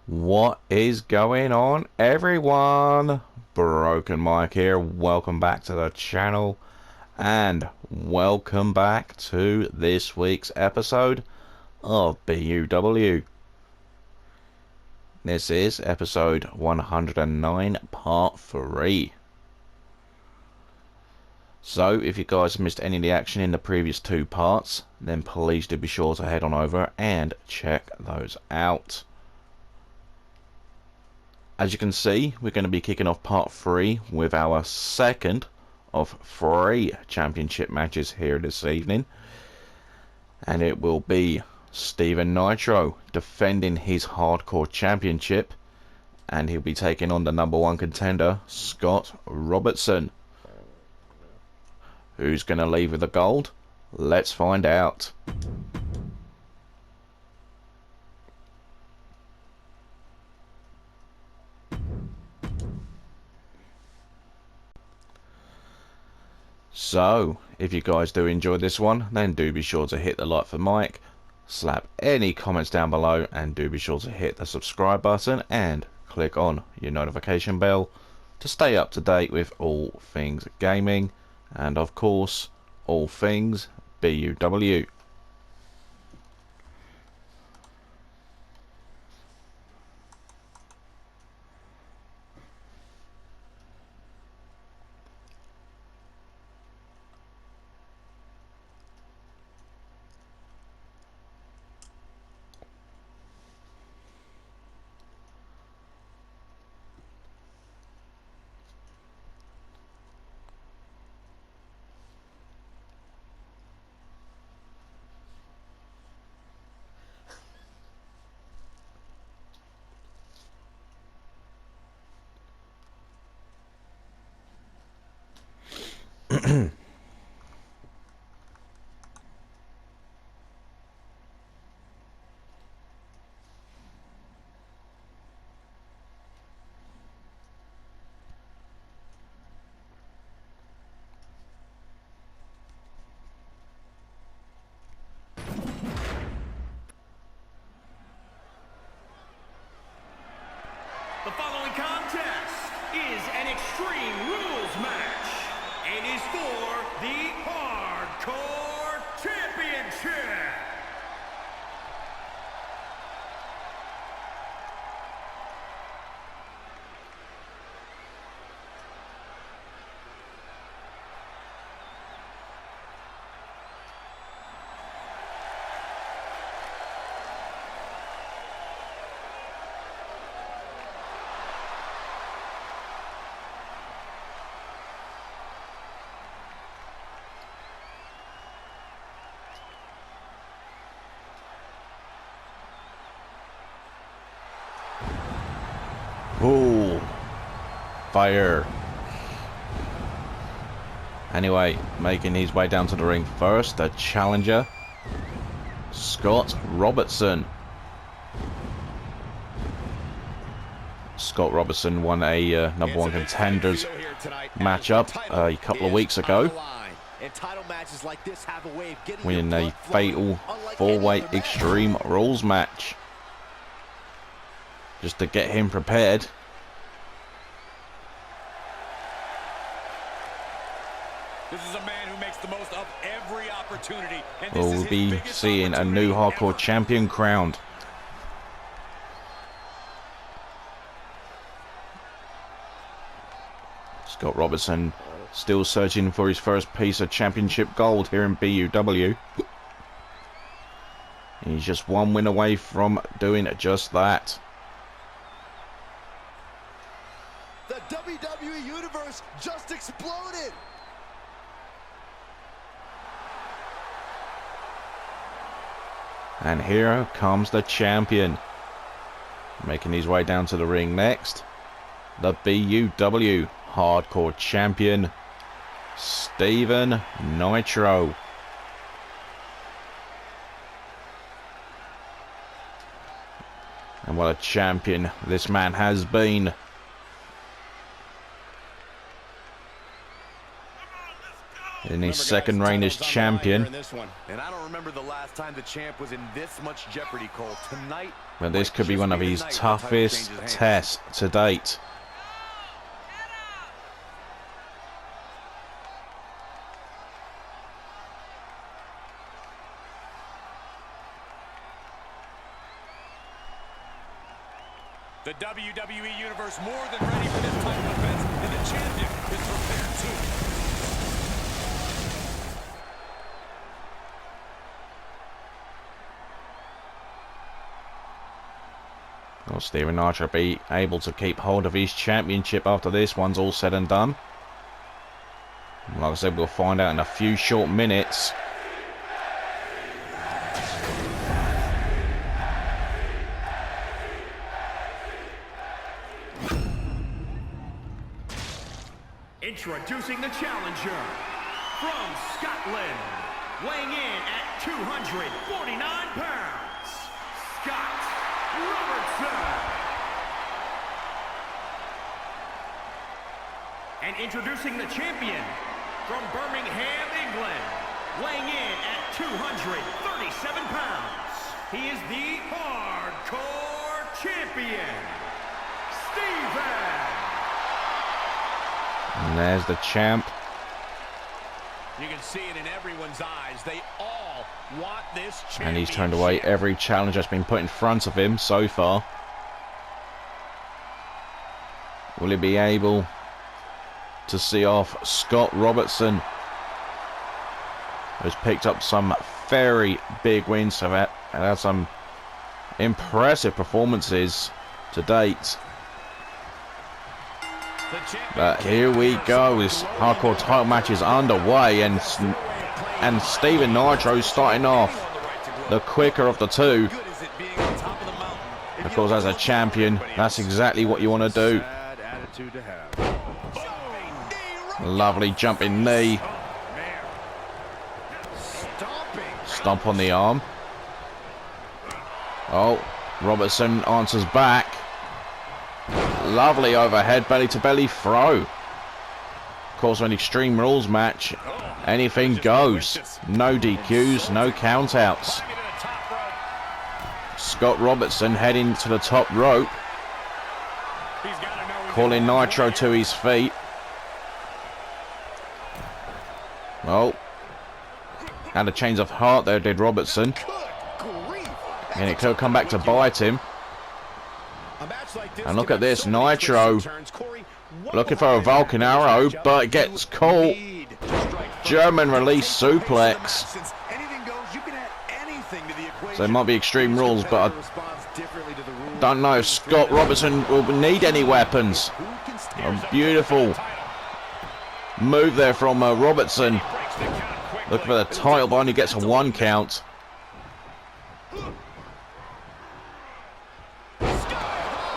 What is going on, everyone? Broken Mike here. Welcome back to the channel and welcome back to this week's episode of BUW. This is episode 109 part 3. So if you guys missed any of the action in the previous two parts, then please do be sure to head on over and check those out. As you can see, we're going to be kicking off part 3 with our second of 3 championship matches here this evening. And it will be Steven Nitro defending his hardcore championship. And he'll be taking on the #1 contender, Scott Robertson. Who's going to leave with the gold? Let's find out. So, if you guys do enjoy this one, then do be sure to hit the like for Mike, slap any comments down below, and do be sure to hit the subscribe button and click on your notification bell to stay up to date with all things gaming and of course all things BUW. The following contest is an Extreme Rules match and is for the Hardcore Championship. Ooh, fire. Anyway, making his way down to the ring first, the challenger, Scott Robertson. Scott Robertson won a #1 contenders matchup a couple of weeks ago, winning a fatal 4-way Extreme Rules match. Just to get him prepared. This is a man who makes the most of every opportunity. And We'll be seeing a new hardcore champion crowned. Scott Robertson still searching for his first piece of championship gold here in BUW. He's just one win away from doing just that. The WWE Universe just exploded! And here comes the champion. Making his way down to the ring next, the BUW Hardcore Champion, Steven Nitro. And what a champion this man has been. In his second reign as champion. And I don't remember the last time the champ was in this much jeopardy, Cole. Tonight, But this could be one of his toughest tests to date. The WWE Universe more than ready for this type of event, and the champion is prepared too. Will Steven Archer be able to keep hold of his championship after this one's all said and done? Like I said, we'll find out in a few short minutes. Introducing the challenger from Scotland, weighing in at 249 pounds, Scott Robertson. And introducing the champion from Birmingham, England, weighing in at 237 pounds, he is the Hardcore Champion, Steven. And there's the champ. You can see it in everyone's eyes. They all want this championship. And he's turned away every challenge that's been put in front of him so far. Will he be able to see off Scott Robertson, who's picked up some very big wins and had some impressive performances to date? But here we go, this hardcore title match is underway, and Steven Nitro starting off the quicker of the two. Of course, as a champion, that's exactly what you want to do. Lovely jumping knee. Stomp on the arm. Oh, Robertson answers back. Lovely overhead belly-to-belly throw. Of course, an Extreme Rules match, anything goes. No DQs, no countouts. Scott Robertson heading to the top rope, calling Nitro to his feet. Oh, had a change of heart there, did Robertson. And it could come back to bite him. And look at this, Nitro looking for a Vulcan arrow, but it gets caught. German release suplex. So it might be Extreme Rules, but I don't know if Scott Robertson will need any weapons. A beautiful move there from Robertson. Looking for the title, but only gets a 1 count.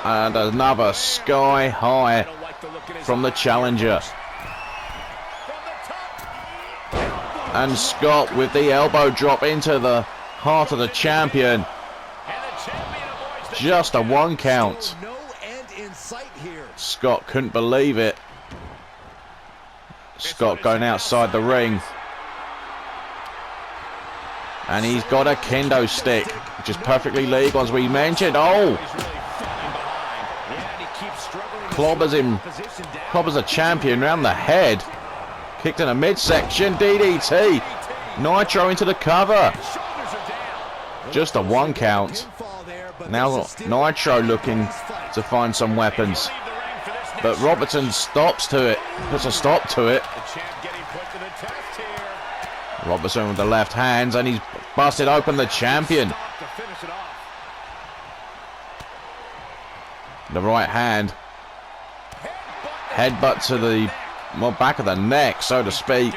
And another sky high from the challenger. And Scott with the elbow drop into the heart of the champion. Just a 1 count. Scott couldn't believe it. Scott going outside the ring. And he's got a kendo stick, which is perfectly legal, as we mentioned. Oh! Clobbers a champion round the head. Kicked in a midsection. DDT. Nitro into the cover. Just a 1 count. Now Nitro looking to find some weapons. But Robertson stops to it. Puts a stop to it. Robertson with the left hands, and he's busted open the champion. The right hand. Headbutt to the back of the neck, so to speak.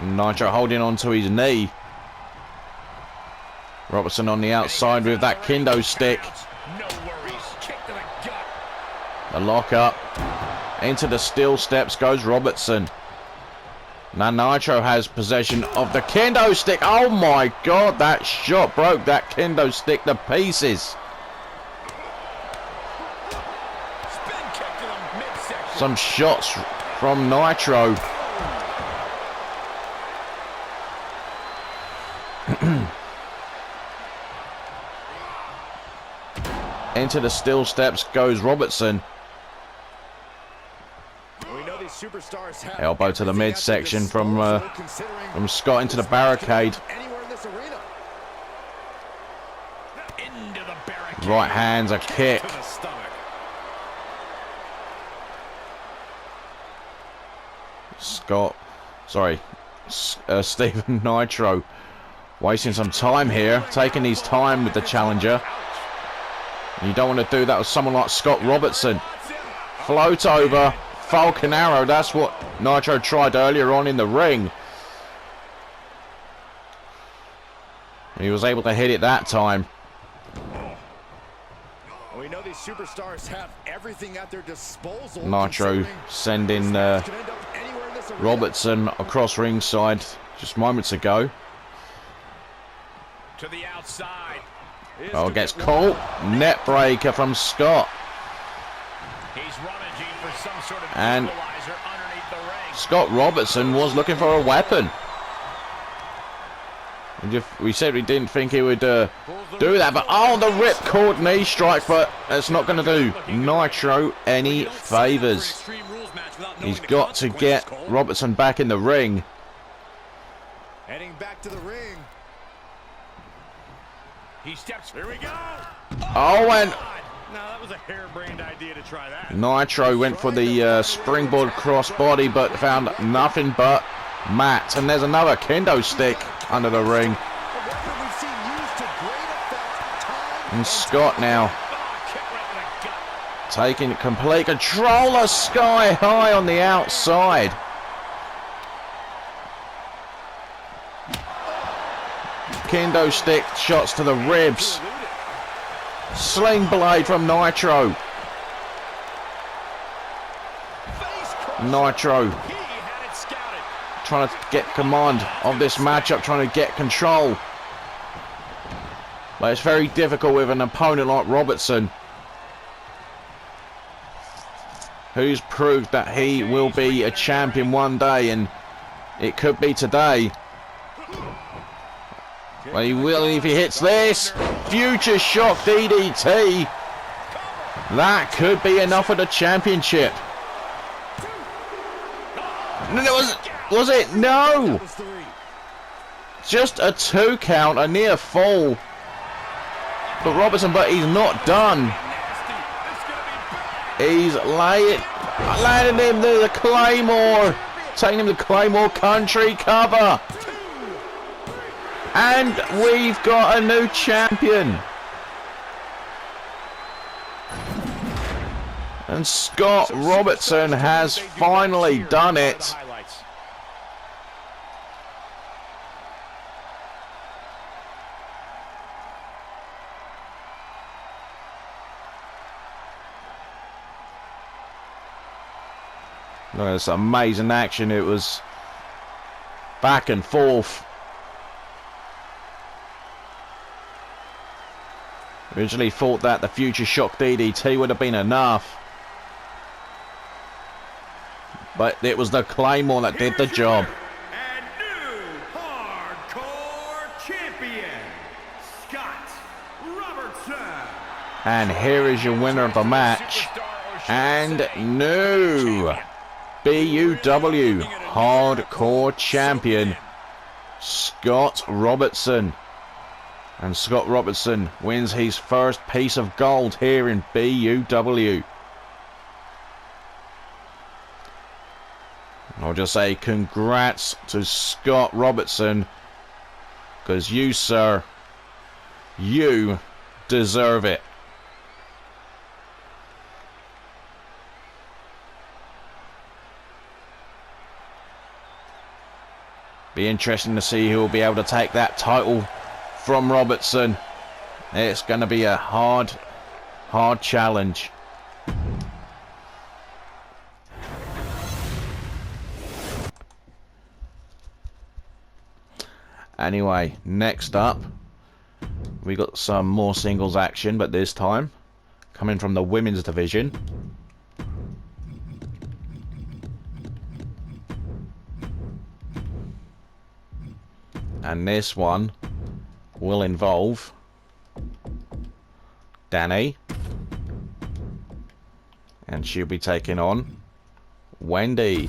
Nitro holding on to his knee. Robertson on the outside with that kendo stick. The lock up. Into the steel steps goes Robertson. Now Nitro has possession of the kendo stick. Oh my god, that shot broke that kendo stick to pieces. Some shots from Nitro. Into the steel steps goes Robertson. We know these superstars have Elbow to the everything at their midsection from disposal, considering Scott into the this match could barricade. end up anywhere in this arena. Into the barricade. Right hand's a kick. To the stomach. Scott, sorry, Stephen Nitro wasting some time here, taking his time with the challenger. You don't want to do that with someone like Scott Robertson. Float over, Falcon Arrow, that's what Nitro tried earlier on in the ring. He was able to hit it that time. We know these superstars have everything at their disposal. Nitro sending Robertson across ringside just moments ago. To the outside. Oh, gets caught. Net breaker from Scott. He's rummaging for some sort of And equalizer underneath the ring. Scott Robertson was looking for a weapon. We said we didn't think he would do that, but oh, the ripcord knee strike, but it's not going to do Nitro any favors. He's got to get Robertson back in the ring. Heading back to the ring. He steps. Here we go. Oh, and Now that was a harebrained idea to try that. Nitro went for the springboard crossbody, but found nothing but mat. And there's another kendo stick under the ring. A weapon we've seen used to great effect time And Scott now Oh, kick right in the gut. taking complete control of Sky High on the outside. Kendo stick shots to the ribs. Sling blade from Nitro. Nitro He had it scouted. trying to get command of this matchup, trying to get control. But it's very difficult with an opponent like Robertson, who's proved that he will be a champion one day, and it could be today. Well, he will if he hits this. Future Shock DDT. That could be enough for the championship. Was it? No. Just a 2 count, a near fall. But Robertson, but he's not done. He's landing him the Claymore. Taking him to Claymore Country cover. And we've got a new champion. And Scott Robertson has finally done it. Look at this amazing action. It was back and forth. Originally thought that the Future Shock DDT would have been enough, but it was the Claymore that did the job. And new hardcore champion, Scott Robertson. And here is your winner of the match, and new BUW hardcore champion, Scott Robertson. And Scott Robertson wins his first piece of gold here in BUW. I'll just say congrats to Scott Robertson, because you, sir, you deserve it. Be interesting to see who will be able to take that title from Robertson. It's going to be a hard challenge. Anyway, next up, we got some more singles action, but this time coming from the women's division. And this one will involve Danny And she'll be taking on Wendy.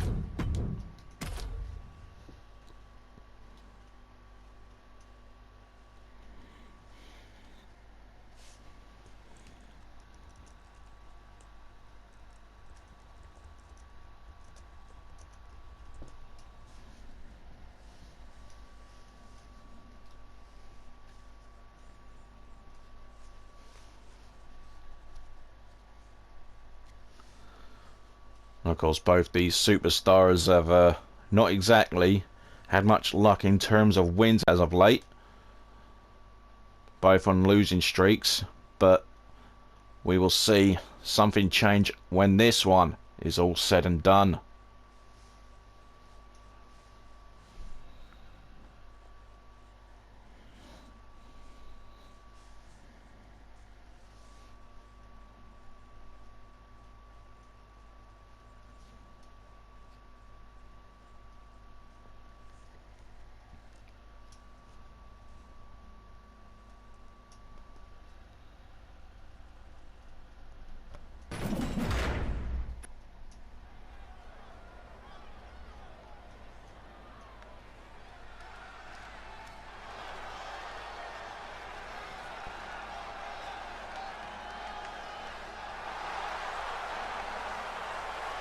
Of course, both these superstars have not exactly had much luck in terms of wins as of late. Both on losing streaks, but we will see something change when this one is all said and done.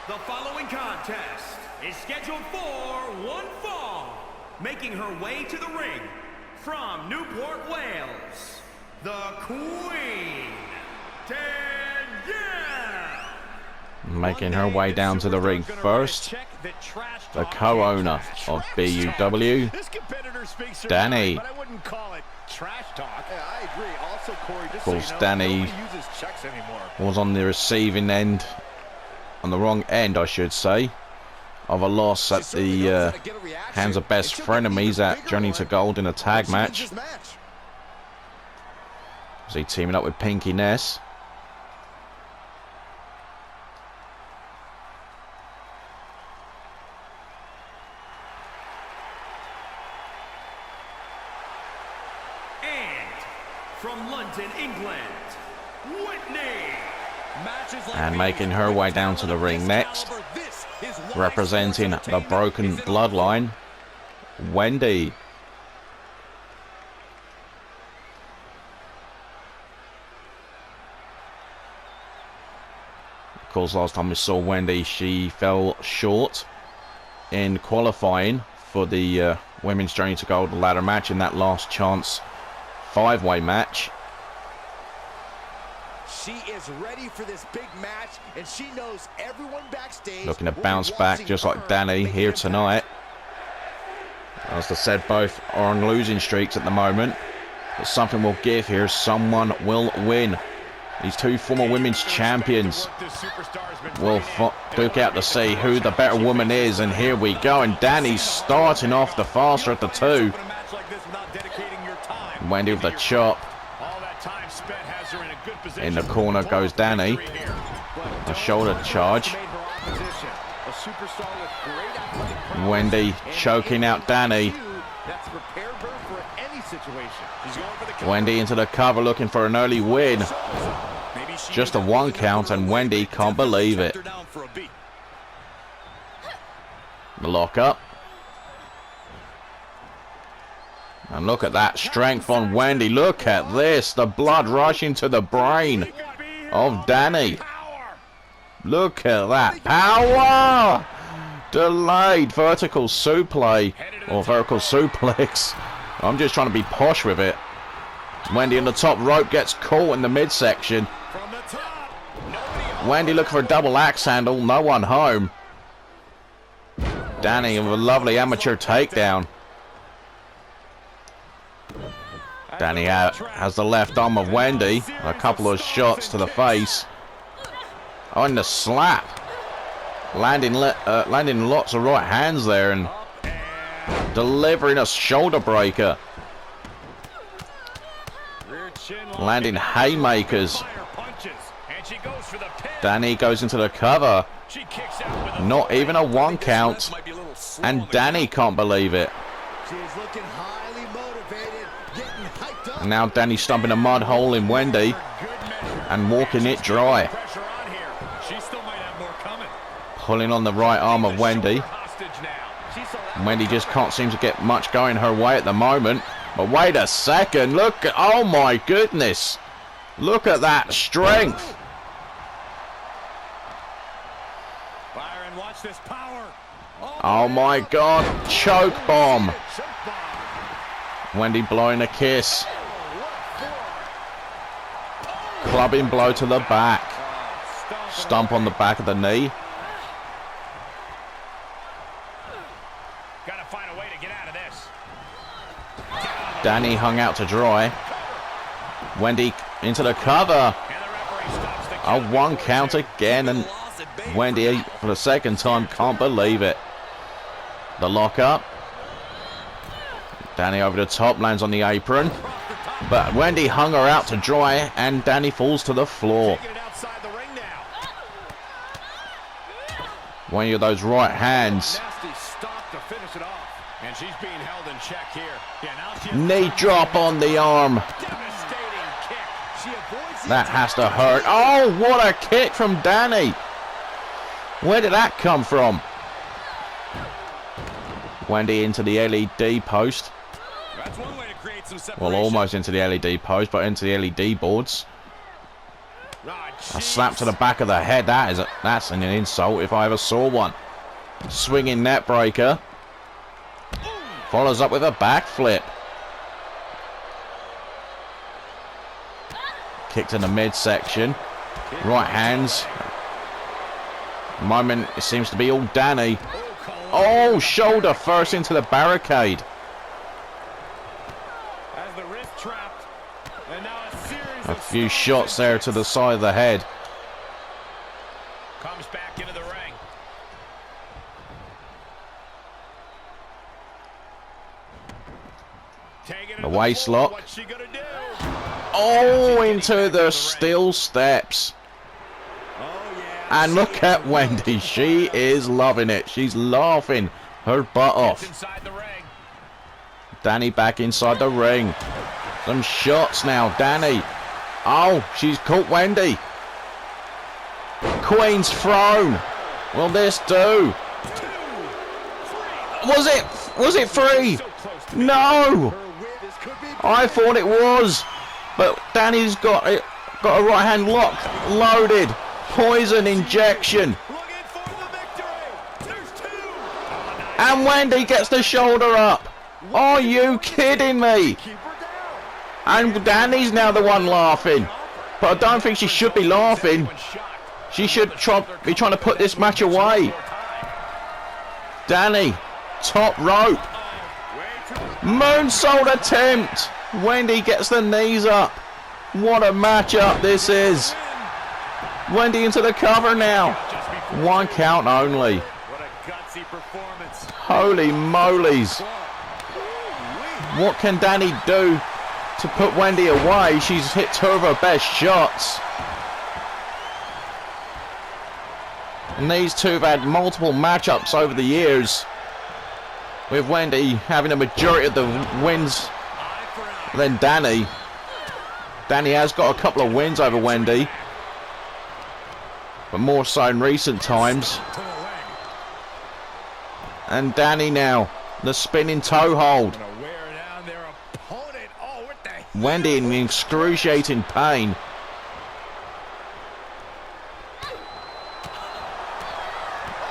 The following contest is scheduled for one fall. Making her way to the ring from Newport, Wales, the Queen, Danielle. Making her way down to the ring first, the co-owner of BUW, Danny. Of course, Danny was on the receiving end, on the wrong end, I should say, of a loss at the hands of best frenemies at Journey to Gold in a tag match. Was he teaming up with Pinky Ness? From London, England, Whitney. And making her way down to the ring next, representing the Broken Bloodline, Wendy. Of course, last time we saw Wendy, she fell short in qualifying for the Women's Journey to Gold ladder match in that last chance 5-way match. She is ready for this big match, and she knows everyone backstage. Looking to bounce back just like Danny here tonight. As I said, both are on losing streaks at the moment, but something will give here. Someone will win. These two former women's champions will duke out to see who the better woman is, and here we go. And Danny's starting off the faster at the two. Wendy with the chop. In the corner goes Danny. A shoulder charge. Wendy choking out Danny. Wendy into the cover looking for an early win. Just a 1 count, and Wendy can't believe it. The lock up. And look at that strength on Wendy. Look at this. The blood rushing to the brain of Danny. Look at that. Power! Delayed vertical suplex. Or vertical suplex. I'm just trying to be posh with it. Wendy in the top rope gets caught in the midsection. Wendy looking for a double axe handle. No one home. Danny with a lovely amateur takedown. Danny has the left arm of Wendy. A couple of shots to the face. On the slap. Landing lots of right hands there and delivering a shoulder breaker. Landing haymakers. Danny goes into the cover. Not even a 1 count. And Danny can't believe it. And now Danny stumping a mud hole in Wendy and walking it dry. Pulling on the right arm of Wendy. Wendy just can't seem to get much going her way at the moment. But wait a second. Look. Oh, my goodness. Look at that strength. Byron, watch this power. Oh, my God. Choke bomb. Wendy blowing a kiss. Clubbing blow to the back. Stomp on the back of the knee. Gotta find a way to get out of this. Danny hung out to dry. Wendy into the cover. A 1 count again, and Wendy for the second time can't believe it. The lock up. Danny over the top, lands on the apron. But Wendy hung her out to dry, and Danny falls to the floor. One of those right hands. And she's being held in check here. Knee drop on the arm. That has to hurt. Oh, what a kick from Danny. Where did that come from? Wendy into the LED post. That's one way to create some separation. Well, almost into the LED post, but into the LED boards. A slap to the back of the head. That's an insult if I ever saw one. Swinging net breaker. Follows up with a backflip. Kicked in the midsection. Right hands. Moment it seems to be all Danny. Oh, shoulder first into the barricade. A few shots there to the side of the head. Comes back into the ring. The waist lock. Oh, into the steel steps. And look at Wendy. She is loving it. She's laughing her butt off. Danny back inside the ring. Some shots now. Danny. Oh, she's caught Wendy. Queen's throne. Will this do? Was it 3? No. I thought it was. But Danny's got a right hand lock loaded. Poison injection. And Wendy gets the shoulder up. Are you kidding me? And Danny's now the one laughing. But I don't think she should be laughing. She should be trying to put this match away. Danny, top rope. Moonsault attempt. Wendy gets the knees up. What a matchup this is. Wendy into the cover now. 1 count only. Holy molies. What can Danny do to put Wendy away? She's hit 2 of her best shots. And these two have had multiple matchups over the years, with Wendy having a majority of the wins than Danny. Danny has got a couple of wins over Wendy, but more so in recent times. And Danny now, the spinning toe hold. Wendy in excruciating pain.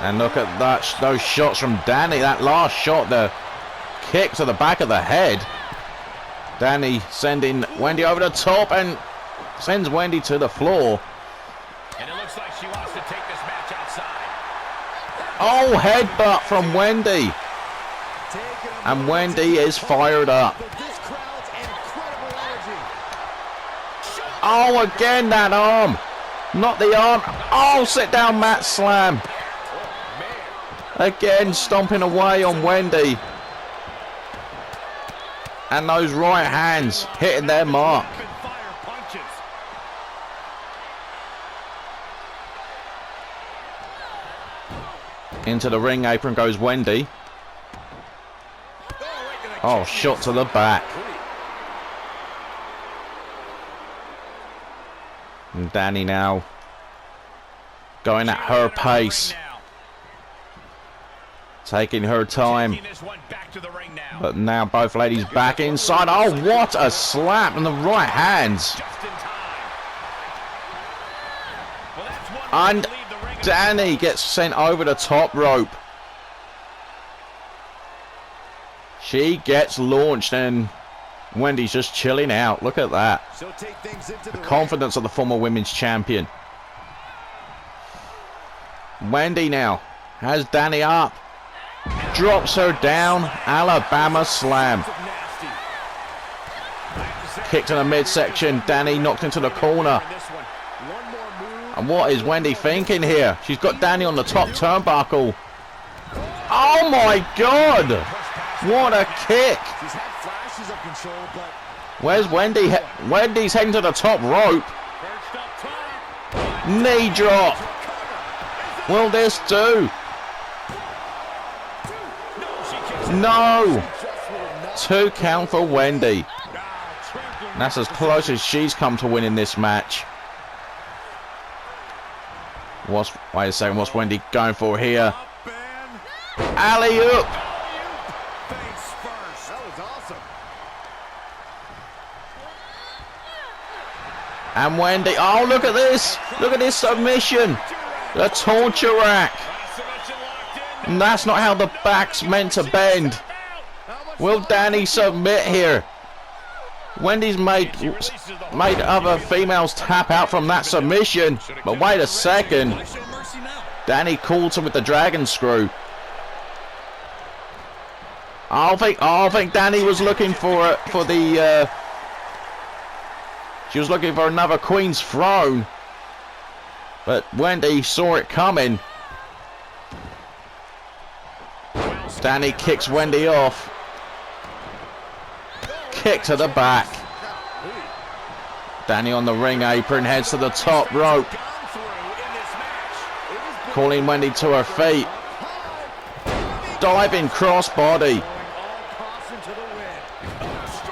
And look at that, those shots from Danny. That last shot, the kick to the back of the head. Danny sending Wendy over the top and sends Wendy to the floor. And it looks like she wants to take this match outside. Oh, headbutt from Wendy. And Wendy is fired up. Oh, again that arm. Not the arm. Oh, sit down mat slam. Again stomping away on Wendy. And those right hands hitting their mark. Into the ring apron goes Wendy. Oh, shot to the back. And Danny now going at her pace. Taking her time. Taking this one back to the ring now. But now both ladies back inside. Oh, what a slap in the right hands. Just in time. Well, that's one And way to leave the ring. Danny gets sent over the top rope. She gets launched and Wendy's just chilling out. Look at that. She'll take things into the Confidence of the former women's champion. Wendy now has Danny up. Drops her down. Alabama slam. Kicked in the midsection. Danny knocked into the corner. And what is Wendy thinking here? She's got Danny on the top turnbuckle. Oh my God! What a kick! She's had flashes of control, but Where's Wendy? Wendy's heading to the top rope. Knee drop. Will this do? No! 2 count for Wendy. And that's as close as she's come to winning this match. Wait a second, what's Wendy going for here? Alley-oop! that was awesome. And Wendy, oh look at this! Look at this submission! The torture rack! And that's not how the back's meant to bend. Will Danny submit here? Wendy's made other females tap out from that submission. But wait a second. Danny called him with the dragon screw. I think Danny was looking she was looking for another Queen's Throne. But Wendy saw it coming. Danny kicks Wendy off. Kick to the back. Danny on the ring apron, heads to the top rope. Calling Wendy to her feet. Diving crossbody.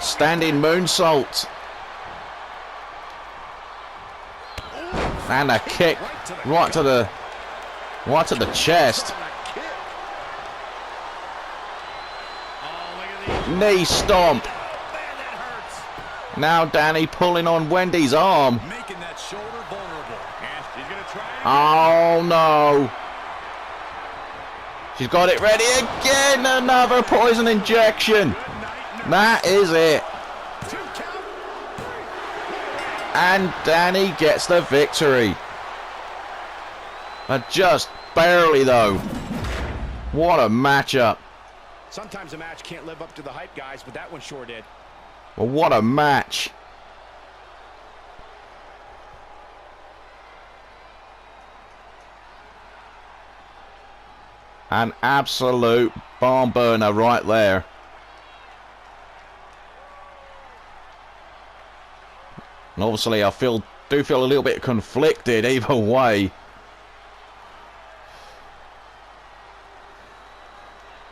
Standing moonsault. And a kick right to the chest. Knee stomp. Now Danny pulling on Wendy's arm. Making that shoulder vulnerable. And she's gonna try it. Oh no. She's got it ready again. Another poison injection. That is it. And Danny gets the victory. But just barely though. What a matchup. Sometimes a match can't live up to the hype, guys, but that one sure did. Well, what a match. An absolute barn burner right there. And obviously I do feel a little bit conflicted either way.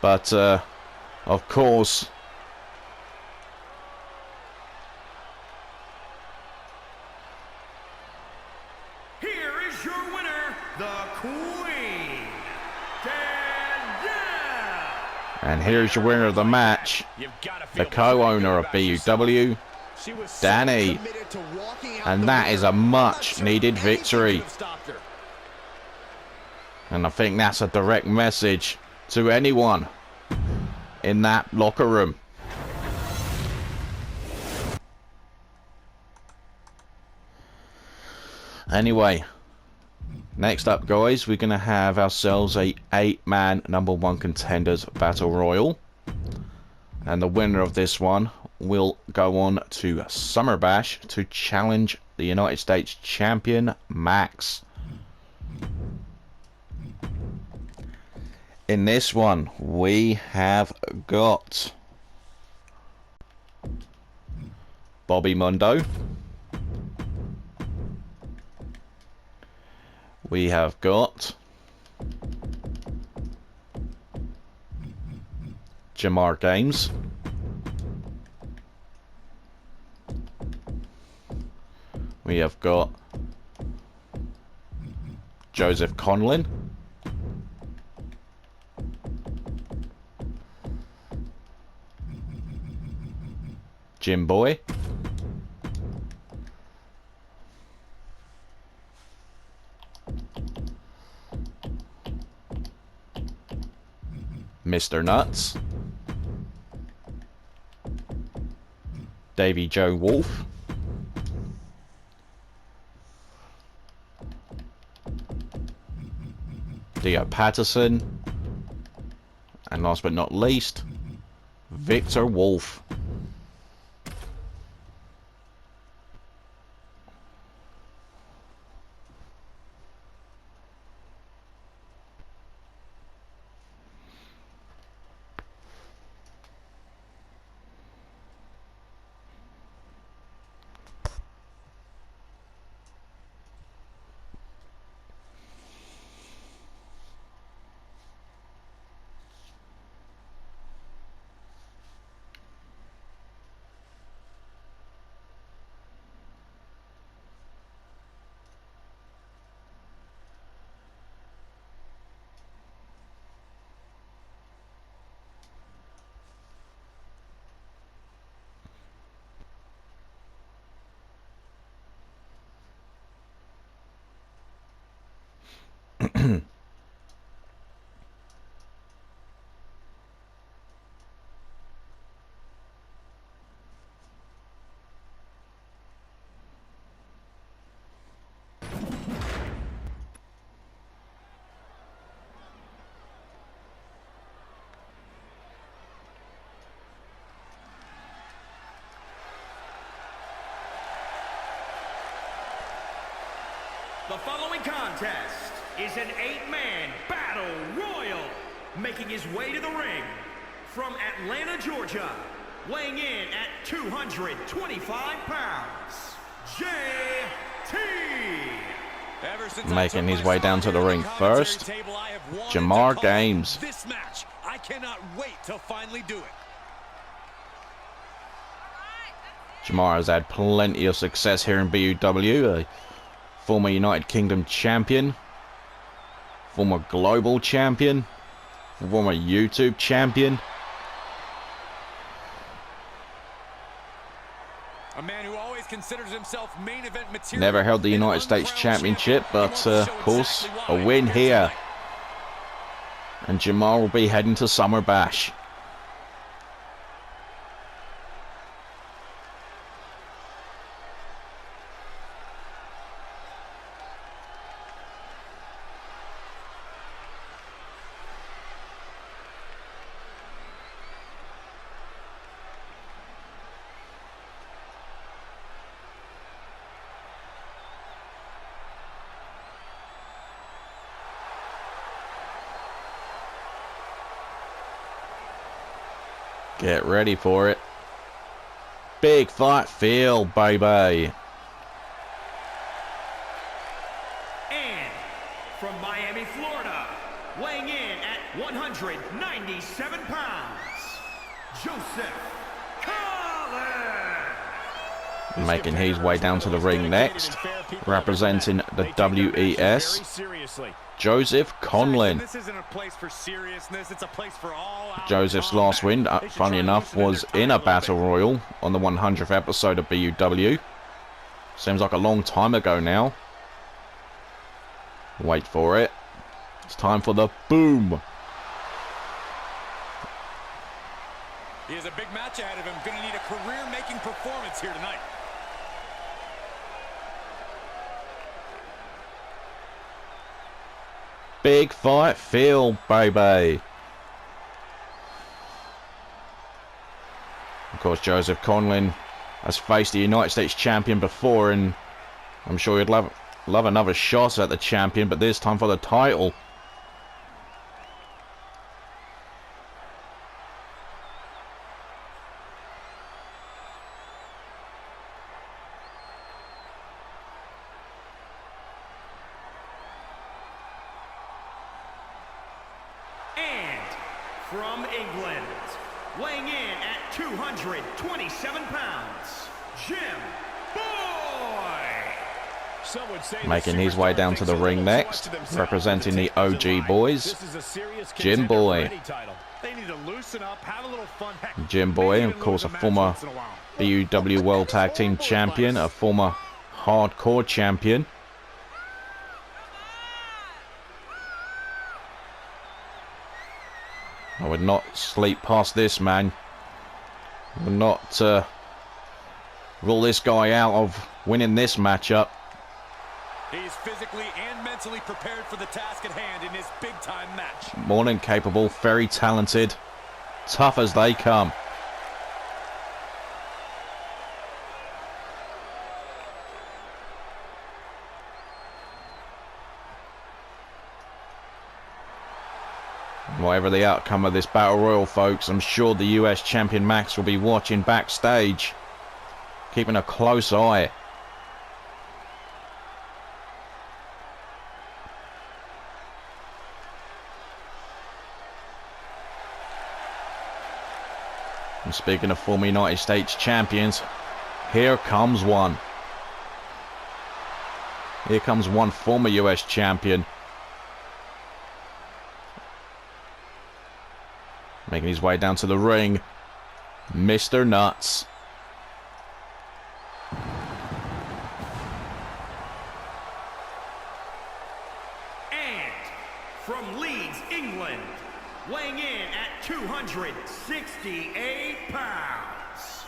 But of course, Here is your winner, the Queen, Danielle. and here's your winner of the match, You've gotta the feel co-owner of pretty good about yourself. BUW, She was so Danny. committed to walking out And the that ring. is a much needed Anything victory. could have stopped her. And I think that's a direct message to anyone in that locker room. Anyway, next up guys, we're going to have ourselves a 8-man #1 contenders battle royal. And the winner of this one will go on to Summer Bash to challenge the United States Champion Max. In this one, we have got Bobby Mundo. We have got Jamar Games. We have got Joseph Conlon. Jim Boy. Mr. Nuts. Davy Joe Wolf. Dio Patterson. And last but not least, Victor Wolf. The following contest is an 8-man battle royal. Making his way to the ring from Atlanta, Georgia, weighing in at 225 pounds, JT. Making his way down to the ring first, Jamar Games. This match, I cannot wait to finally do it. Jamar has had plenty of success here in BUW. Former United Kingdom champion, former global champion, former YouTube champion. A man who always considers himself main event material. Never held the United States Championship, but of course, a win here. And Jamar will be heading to Summer Bash. Get ready for it. Big fight feel, baby. And from Miami, Florida, weighing in at 197 pounds, Joseph Collins. Making his way down to the ring next, representing the WES, Joseph Conlon. This isn't a place for seriousness, it's a place for all out. Joseph's last win, funny enough, was in a battle royal on the 100th episode of BUW. Seems like a long time ago now. Wait for it. It's time for the boom. He has a big match ahead of him. Going to need a career-making performance here tonight. Big fight feel, baby. Of course, Joseph Conlon has faced the United States champion before, and I'm sure he'd love another shot at the champion, but this time for the title. From England, weighing in at 227 pounds, Jim Boy. Making his way down to the ring next, representing the OG boys, Jim Boy. Jim Boy, of course, a former BUW World Tag Team Champion, a former Hardcore Champion. I would not sleep past this man. I would not rule this guy out of winning this matchup. He's physically and mentally prepared for the task at hand in this big-time match. More than capable, very talented, tough as they come. Whatever the outcome of this Battle Royal, folks, I'm sure the US Champion Max will be watching backstage, keeping a close eye. And speaking of former United States champions, here comes one. Here comes one former US champion. Making his way down to the ring, Mr. Nuts. And from Leeds, England, weighing in at 268 pounds,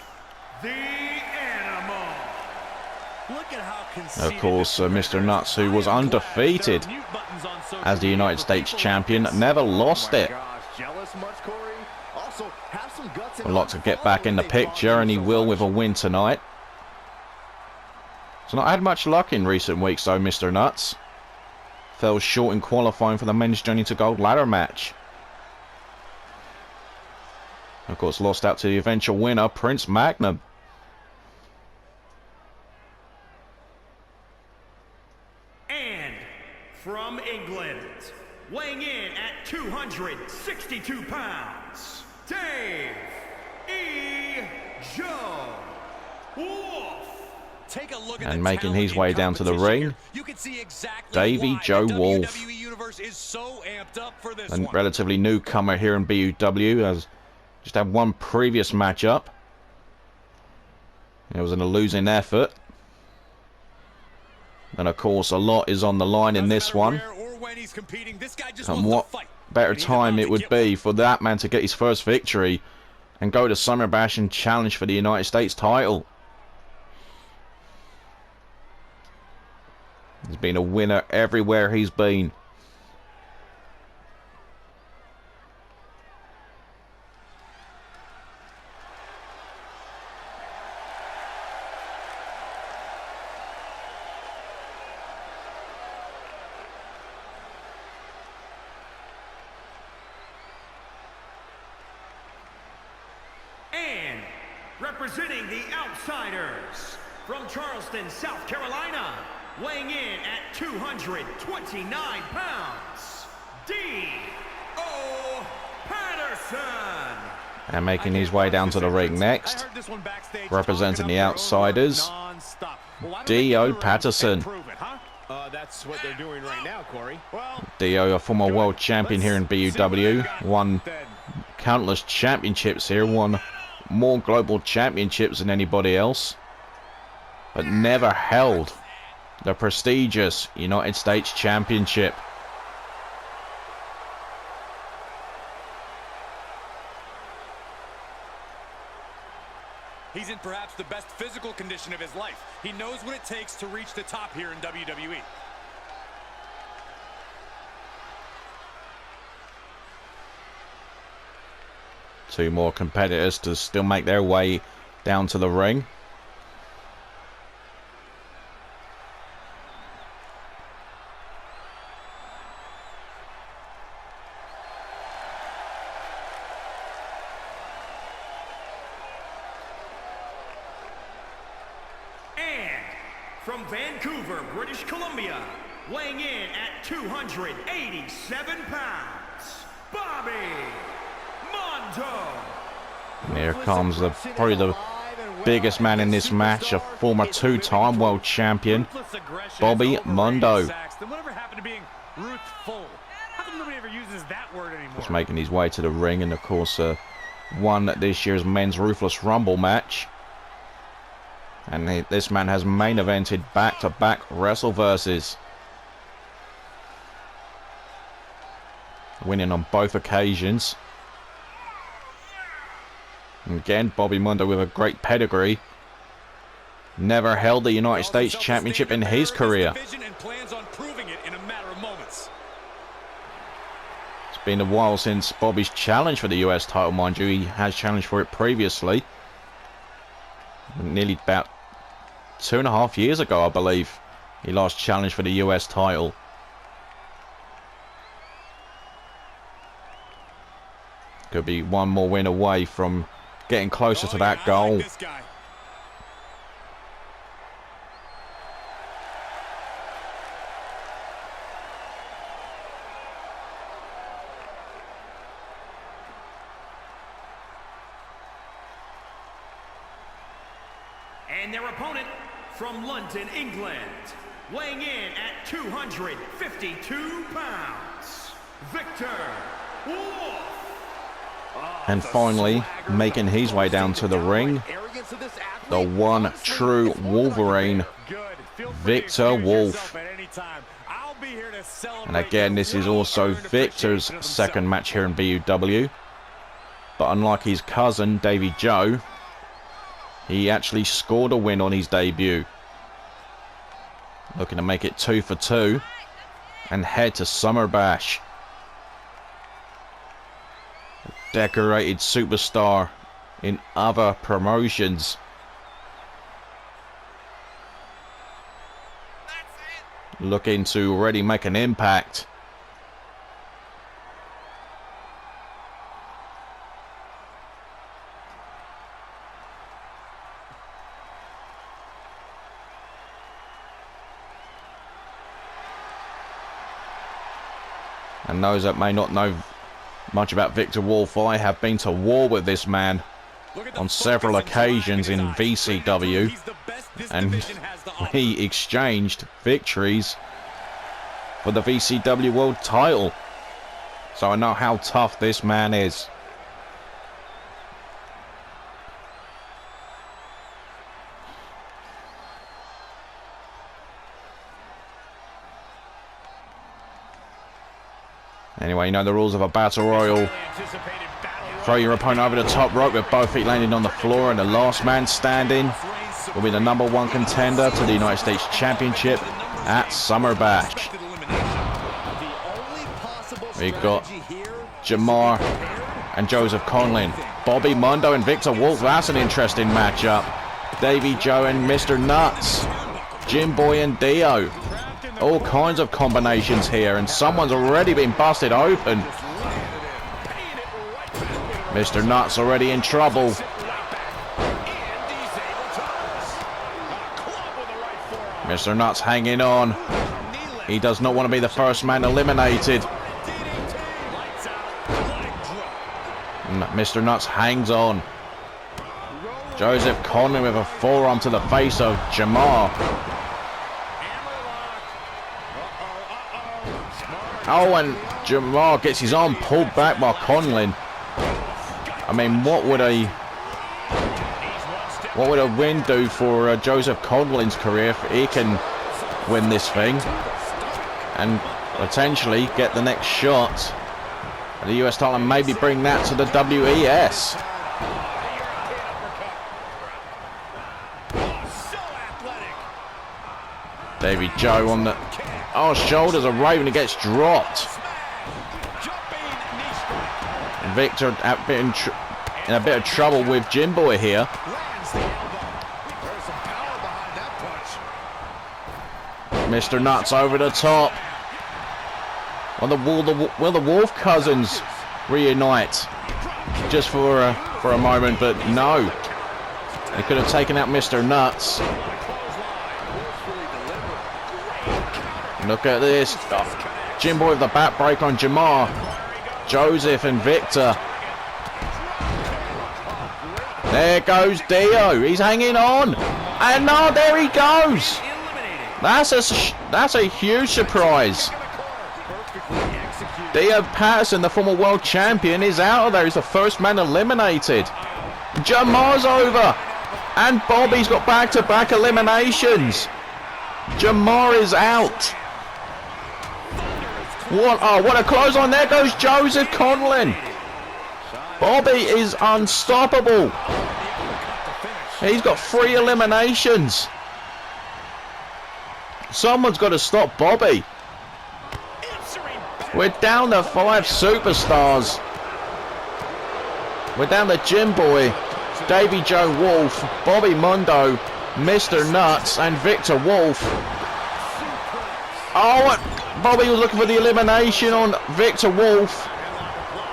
the Animal. Look at how conceited. Of course, Mr. Nuts, who was undefeated as the United States champion, never lost it. A lot to get back in the picture, and he will with a win tonight. He's not had much luck in recent weeks, though, Mr. Nuts. Fell short in qualifying for the men's Journey to Gold ladder match. Of course, lost out to the eventual winner, Prince Magnum. And from England, weighing in at 262 pounds, Dave E. Joe Wolf. Take a look at And making his way down to the ring, you can see exactly Davey why Joe the Wolf. WWE Universe is so amped up for this A one. relatively newcomer here in BUW, has just had one previous matchup. It was in a losing effort. And of course, a lot is on the line in this one. And what better time it would be for that man to get his first victory and go to Summer Bash and challenge for the United States title. He's been a winner everywhere he's been. And representing the Outsiders, from Charleston, South Carolina, weighing in at 229 pounds, D.O. Patterson. And making his way down to the ring next, representing the Outsiders, D.O. Patterson. That's what they're doing right now, Corey. D.O., a former world champion here in BUW, won countless championships here, won more global championships than anybody else, but never held the prestigious United States Championship. He's in perhaps the best physical condition of his life. He knows what it takes to reach the top here in WWE. Two more competitors to still make their way down to the ring. From Vancouver, British Columbia, weighing in at 287 pounds, Bobby Mondo. And here comes probably the biggest man in this match, a former two-time world champion, Bobby Mundo. Just making his way to the ring, and of course won this year's Men's Ruthless Rumble match. And this man has main evented back-to-back Wrestleverses, winning on both occasions. And again, Bobby Mundo with a great pedigree. Never held the United States Championship in his career. It's been a while since Bobby's challenge for the US title, mind you. He has challenged for it previously. Nearly about 2.5 years ago, I believe, he last challenged for the US title. Could be one more win away from getting closer to that goal. And their opponent from London, England, weighing in at 252 pounds, Victor Wolf. And finally, making his way down to the ring, the one true Wolverine, Victor Wolf. And again, this is also Victor's second match here in BUW. But unlike his cousin, Davey Joe, he actually scored a win on his debut. Looking to make it 2 for 2 and head to Summer Bash. Decorated superstar in other promotions. Looking to already make an impact. And those that may not know much about Victor Wolf, I have been to war with this man on several occasions in VCW, and we exchanged victories for the VCW World title. So I know how tough this man is. Anyway, you know the rules of a battle royal. Throw your opponent over the top rope with both feet landing on the floor, and the last man standing will be the #1 contender to the United States Championship at Summer Bash. We've got Jamar and Joseph Conlin, Bobby Mundo and Victor Wolf. That's an interesting matchup. Davey Joe and Mr. Nuts, Jim Boy and Dio. All kinds of combinations here, and someone's already been busted open. Mr. Nuts already in trouble. Mr. Nuts hanging on. He does not want to be the first man eliminated. Mr. Nuts hangs on. Joseph Conlin with a forearm to the face of Jamar. Oh, and Jamar gets his arm pulled back by Conlin. I mean, what would a win do for Joseph Conlin's career if he can win this thing and potentially get the next shot at the US title and maybe bring that to the WES? Davey Joe on the shoulders of Raven, he gets dropped. And Victor in a bit of trouble with Jim Boy here. Mr. Nuts over the top. Will the Wolf cousins reunite? Just for a moment, but no. They could have taken out Mr. Nuts. Look at this. Jim Boy with the back break on Jamar. Joseph and Victor. There goes Dio. He's hanging on. And no, there he goes. That's a huge surprise. Dio Patterson, the former world champion, is out of there. He's the first man eliminated. Jamar's over. And Bobby's got back-to-back eliminations. Jamar is out. What a close on. There goes Joseph Conlon. Bobby is unstoppable. He's got 3 eliminations. Someone's got to stop Bobby. We're down to 5 superstars. We're down to Jim Boy, Davey Joe Wolf, Bobby Mundo, Mr. Nuts, and Victor Wolf. Oh, Bobby was looking for the elimination on Victor Wolf,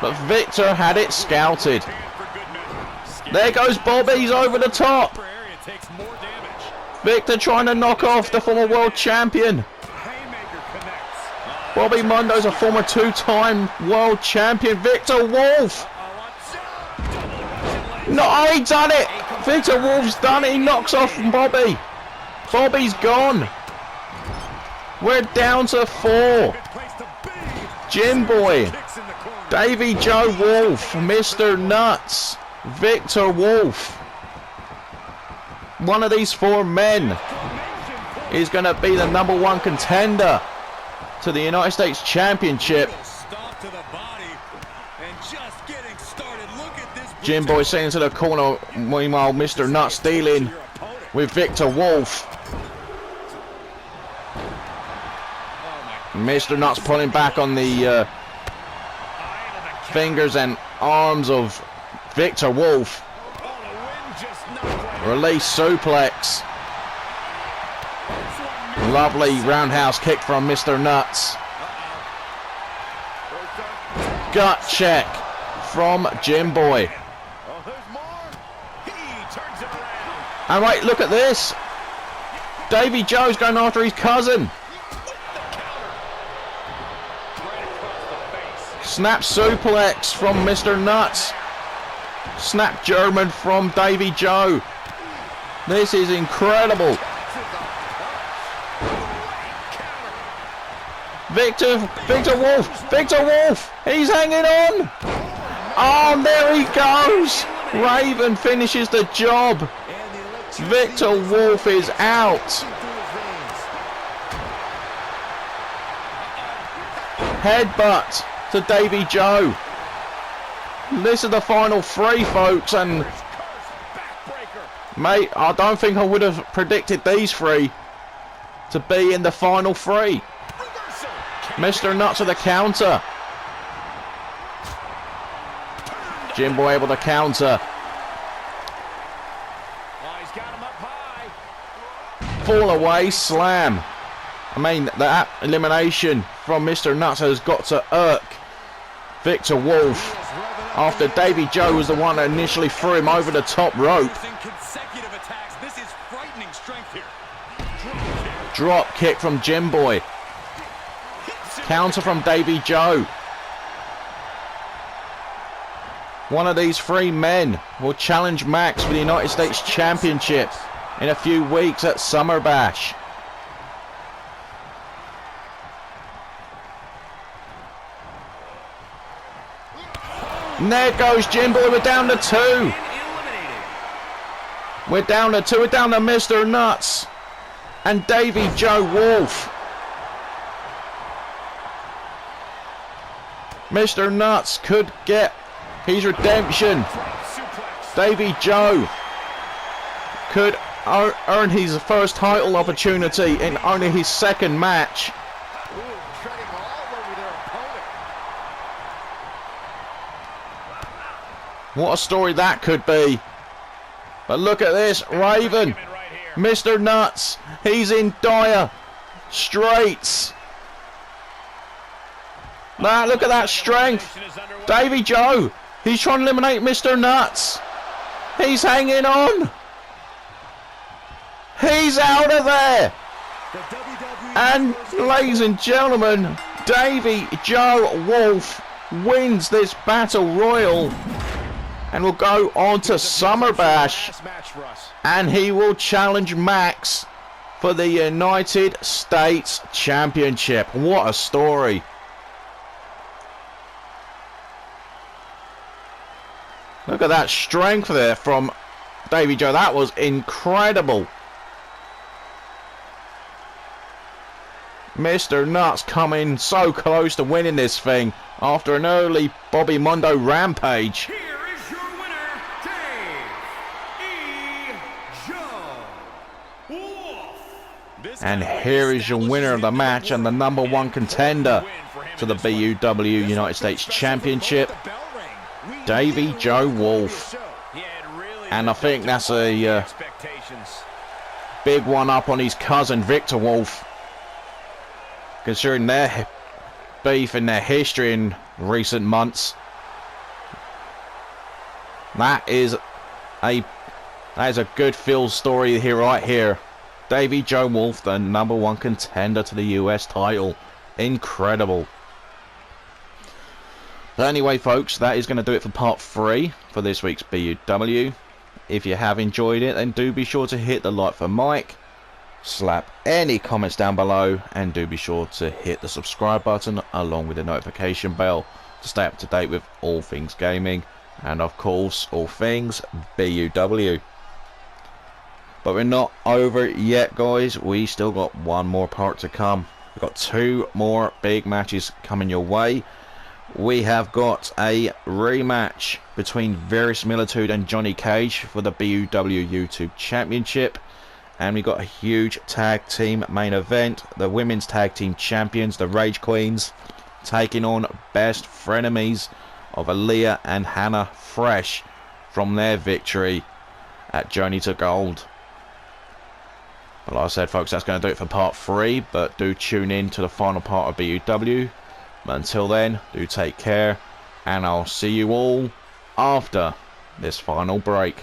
but Victor had it scouted. There goes Bobby, he's over the top. Victor trying to knock off the former world champion. Bobby Mundo's a former 2-time world champion. Victor Wolf. No, he done it. Victor Wolf's done it. He knocks off Bobby. Bobby's gone. We're down to 4. Jim Boy, Davey Joe Wolf, Mr. Nuts, Victor Wolf. One of these 4 men is going to be the #1 contender to the United States Championship. Jim Boy sitting into the corner. Meanwhile, Mr. Nuts dealing with Victor Wolf. Mr. Nuts pulling back on the fingers and arms of Victor Wolf. Release suplex. Lovely roundhouse kick from Mr. Nuts. Gut check from Jim Boy. And wait, look at this. Davey Joe's going after his cousin. Snap suplex from Mr. Nuts. Snap German from Davey Joe. This is incredible. Victor Wolf, he's hanging on. Oh, there he goes. Raven finishes the job. Victor Wolf is out. Headbutt to Davey Joe. This is the final 3, folks, and mate, I don't think I would have predicted these 3 to be in the final 3. Mr. Nuts with a counter. Jim Boy able to counter. Fall away slam. I mean, that elimination from Mr. Nuts has got to irk Victor Wolf after Davey Joe was the one that initially threw him over the top rope. Drop kick from Jim Boy. Counter from Davey Joe. One of these 3 men will challenge Max for the United States Championship in a few weeks at Summer Bash. And there goes Jim Boy. We're down to 2. We're down to 2. We're down to Mr. Nuts and Davey Joe Wolf. Mr. Nuts could get his redemption. Davey Joe could earn his first title opportunity in only his 2nd match. What a story that could be. But look at this, Raven, Mr. Nuts, he's in dire straits. Now look at that strength. Davey Joe, he's trying to eliminate Mr. Nuts. He's hanging on. He's out of there. And ladies and gentlemen, Davey Joe Wolf wins this battle royal And we'll go on to Summer Bash. And he will challenge Max for the United States Championship. What a story. Look at that strength there from Davy Joe. That was incredible. Mr. Nuts coming so close to winning this thing after an early Bobby Mondo rampage. Here is your winner, Dave Wolf. And here is your winner of the match and the #1 contender to the BUW United States Championship, Davy Joe Wolf. And I think that's a big one up on his cousin Victor Wolf, considering their beef and their history in recent months. That is a good feel story here, right here. Davy Joe Wolf, the #1 contender to the US title. Incredible. But anyway, folks, that is going to do it for part 3 for this week's BUW. If you have enjoyed it, then do be sure to hit the like for Mike, slap any comments down below, and do be sure to hit the subscribe button along with the notification bell to stay up to date with all things gaming and of course all things BUW. But we're not over yet, guys. We still got one more part to come. We've got 2 more big matches coming your way. We have got a rematch between Verisimilitude and Johnny Cage for the BUW YouTube Championship. And we got a huge tag team main event. The women's tag team champions, the Rage Queens, taking on best frenemies of Aaliyah and Hannah Fresh from their victory at Journey to Gold. But like I said, folks, that's going to do it for part 3. But do tune in to the final part of BUW. But until then, do take care. And I'll see you all after this final break.